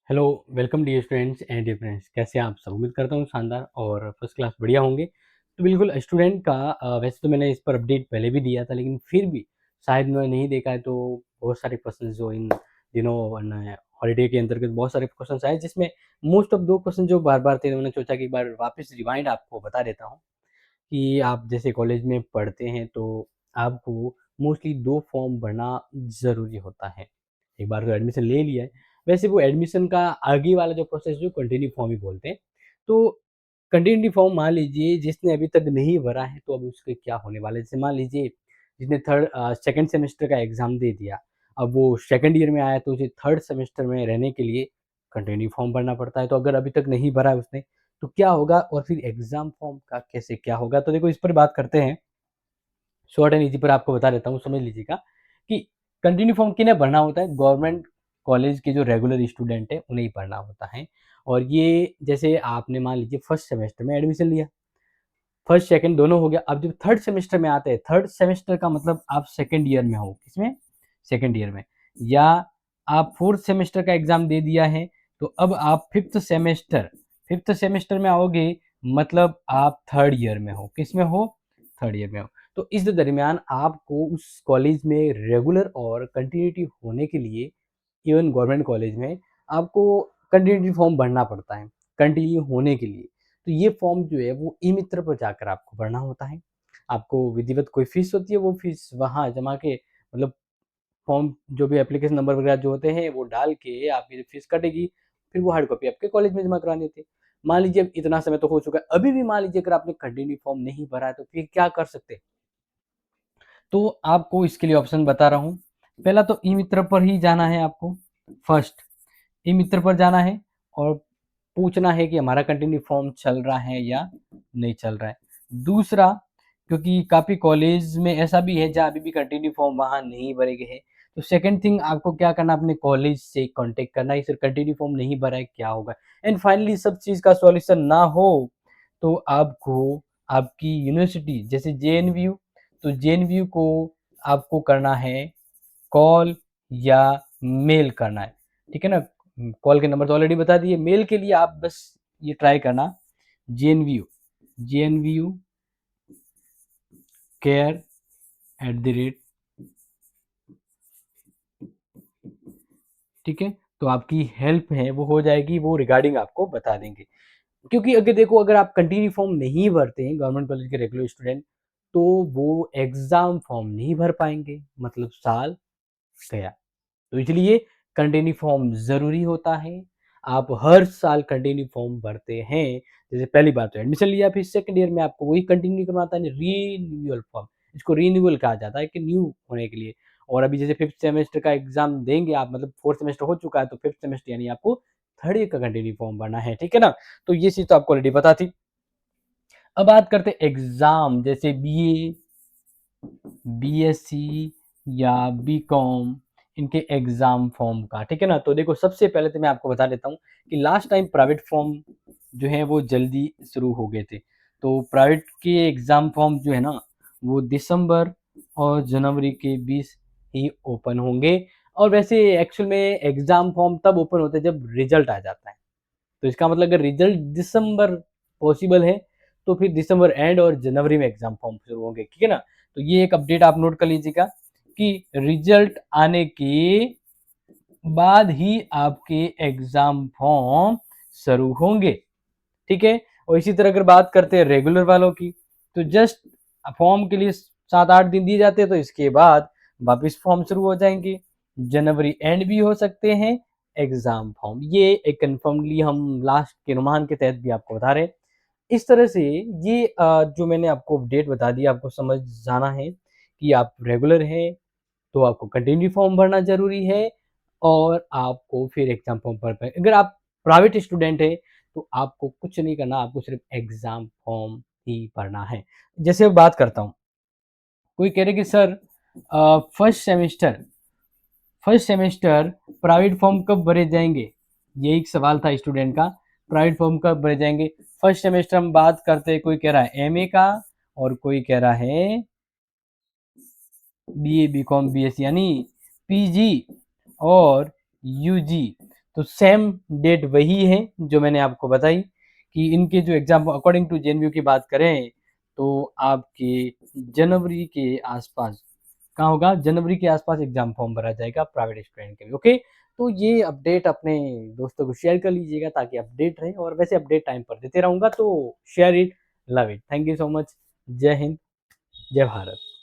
Hello, welcome dear students and dear friends. कैसे हैं आप सब? उम्मीद करता हूँ शानदार और फर्स्ट क्लास बढ़िया होंगे। तो बिल्कुल स्टूडेंट का वैसे तो मैंने इस पर अपडेट पहले भी दिया था, लेकिन फिर भी शायद मैं नहीं देखा है, तो बहुत सारे क्वेश्चन जो इन दिनों हॉलीडे के अंतर्गत बहुत सारे क्वेश्चन आए, जिसमें मोस्ट ऑफ दो क्वेश्चन जो बार बार थे, मैंने सोचा कि एक बार वापस रिवाइंड आपको बता देता हूँ कि आप जैसे कॉलेज में पढ़ते हैं तो आपको मोस्टली दो फॉर्म भरना ज़रूरी होता है। एक बार तो एडमिशन ले लिया है, वैसे वो एडमिशन का आगे वाला जो प्रोसेस जो कंटिन्यू फॉर्म ही बोलते हैं। तो कंटिन्यू फॉर्म मान लीजिए जिसने अभी तक नहीं भरा है, तो अब उसके क्या होने वाला है? जैसे मान लीजिए जिसने सेकंड सेमेस्टर का एग्ज़ाम दे दिया, अब वो सेकंड ईयर में आया तो उसे थर्ड सेमेस्टर में रहने के लिए कंटिन्यू फॉर्म भरना पड़ता है। तो अगर अभी तक नहीं भरा है उसने, तो क्या होगा और फिर एग्ज़ाम फॉर्म का कैसे क्या होगा? तो देखो इस पर बात करते हैं। शॉर्ट एंड ईज़ी पर आपको बता देता हूँ, समझ लीजिएगा कि कंटिन्यू फॉर्म किन्हें भरना होता है? गवर्नमेंट कॉलेज के जो रेगुलर स्टूडेंट हैं, उन्हें ही भरना होता है। और ये जैसे आपने मान लीजिए फर्स्ट सेमेस्टर में एडमिशन लिया, फर्स्ट सेकंड दोनों हो गया। अब जब थर्ड सेमेस्टर में आते हैं, थर्ड सेमेस्टर का मतलब आप सेकंड ईयर में हो। किसमें? सेकंड ईयर में। या आप फोर्थ सेमेस्टर का एग्ज़ाम दे दिया है, तो अब आप फिफ्थ सेमेस्टर में आओगे, मतलब आप थर्ड ईयर में हो। किसमें हो? थर्ड ईयर में हो। तो इस दरमियान आपको उस कॉलेज में रेगुलर और कंटिन्यूटी होने के लिए, इवन गवर्नमेंट कॉलेज में आपको कंटिन्यूटी फॉर्म भरना पड़ता है, कंटिन्यू होने के लिए। तो ये फॉर्म जो है वो ई-मित्र पर जाकर आपको भरना होता है। आपको विधिवत कोई फीस होती है, वो फीस वहाँ जमा के मतलब फॉर्म जो भी एप्लीकेशन नंबर वगैरह जो होते हैं वो डाल के आपकी जो फीस कटेगी, फिर वो हार्ड कॉपी आपके कॉलेज में जमा करवानी होती है। मान लीजिए अब इतना समय तो हो चुका है, अभी भी मान लीजिए अगर आपने कंटिन्यू फॉर्म नहीं भरा है, तो फिर क्या कर सकते हैं? तो आपको इसके लिए ऑप्शन बता रहा हूँ। पहला तो ई-मित्र पर ही जाना है आपको। फर्स्ट ई-मित्र पर जाना है और पूछना है कि हमारा कंटिन्यू फॉर्म चल रहा है या नहीं चल रहा है। दूसरा, क्योंकि काफ़ी कॉलेज में ऐसा भी है जहाँ अभी भी कंटिन्यू फॉर्म वहाँ नहीं भरे गए हैं, तो सेकंड थिंग आपको क्या करना, अपने कॉलेज से कांटेक्ट करना है, सर कंटिन्यू फॉर्म नहीं भरा है, क्या होगा? एंड फाइनली सब चीज़ का सॉल्यूशन ना हो, तो आपको आपकी यूनिवर्सिटी जैसे जेएनवीयू, तो जेएनवीयू को आपको करना है कॉल या मेल करना है, ठीक है ना? कॉल के नंबर तो ऑलरेडी बता दिए, मेल के लिए आप बस ये ट्राई करना, JNVU JNVU care at the rate, ठीक है? तो आपकी हेल्प है वो हो जाएगी, वो रिगार्डिंग आपको बता देंगे। क्योंकि अगर देखो, अगर आप कंटिन्यू फॉर्म नहीं भरते हैं गवर्नमेंट कॉलेज के रेगुलर स्टूडेंट, तो वो एग्ज़ाम फॉर्म नहीं भर पाएँगे, मतलब साल गया। तो इसलिए कंटिन्यू फॉर्म ज़रूरी होता है। आप हर साल कंटिन्यू फॉर्म भरते हैं। जैसे पहली बात तो एडमिशन लिया, फिर सेकंड ईयर में आपको वही कंटिन्यू करवाता है, रिन्यूअल फॉर्म। इसको रिन्यूअल कहा जाता है कि न्यू होने के लिए। और अभी जैसे फिफ्थ सेमेस्टर का एग्ज़ाम देंगे आप, मतलब फोर्थ सेमेस्टर हो चुका है, तो फिफ्थ सेमेस्टर यानी आपको थर्ड ईयर का कंटिन्यू फॉर्म भरना है, ठीक है ना? तो ये चीज़ तो आपको ऑलरेडी पता थी। अब बात करते हैं एग्ज़ाम, जैसे बीए, बीएससी या बीकॉम, इनके एग्ज़ाम फॉर्म का, ठीक है ना? तो देखो सबसे पहले तो मैं आपको बता देता हूँ कि लास्ट टाइम प्राइवेट फॉर्म जो है वो जल्दी शुरू हो गए थे। तो प्राइवेट के एग्ज़ाम फॉर्म जो है ना, वो दिसंबर और जनवरी के बीच ही ओपन होंगे। और वैसे एक्चुअल में एग्ज़ाम फॉर्म तब ओपन होते हैं जब रिज़ल्ट आ जाता है। तो इसका मतलब अगर रिज़ल्ट दिसंबर पॉसिबल है, तो फिर दिसंबर एंड और जनवरी में एग्ज़ाम फॉर्म शुरू होंगे, ठीक है ना? तो ये एक अपडेट आप नोट कर लीजिएगा कि रिज़ल्ट आने के बाद ही आपके एग्ज़ाम फॉर्म शुरू होंगे, ठीक है? और इसी तरह अगर बात करते हैं रेगुलर वालों की, तो जस्ट फॉर्म के लिए 7-8 दिन दिए जाते हैं, तो इसके बाद वापस फॉर्म शुरू हो जाएँगे। जनवरी एंड भी हो सकते हैं एग्ज़ाम फॉर्म। ये एक कन्फर्मली हम लास्ट के अनुमान के तहत भी आपको बता रहे हैं। इस तरह से ये जो मैंने आपको अपडेट बता दी, आपको समझ जाना है कि आप रेगुलर हैं, तो आपको कंटिन्यू फॉर्म भरना ज़रूरी है और आपको फिर एग्ज़ाम फॉर्म भर पाए। अगर आप प्राइवेट स्टूडेंट हैं, तो आपको कुछ नहीं करना, आपको सिर्फ़ एग्ज़ाम फॉर्म ही भरना है। जैसे अब बात करता हूँ, कोई कह रहे कि sir first semester private form कब भरे जाएँगे? ये एक सवाल था स्टूडेंट का, प्राइवेट फॉर्म कब भरे जाएँगे? फर्स्ट सेमेस्टर हम बात करते हैं, कोई कह रहा है एमए का और कोई कह रहा है बीए, बीकॉम, बीएससी यानी पीजी और यूजी। तो सेम डेट वही है जो मैंने आपको बताई कि इनके जो एग्ज़ाम अकॉर्डिंग टू जेएनयू की बात करें, तो आपके जनवरी के आसपास कहाँ होगा? जनवरी के आसपास एग्ज़ाम फॉर्म भरा जाएगा प्राइवेट स्टूडेंट के लिए, ओके? तो ये अपडेट अपने दोस्तों को शेयर कर लीजिएगा ताकि अपडेट रहे, और वैसे अपडेट टाइम पर देते रहूँगा, तो share it, love it. Thank you so much. जय हिंद, जय भारत।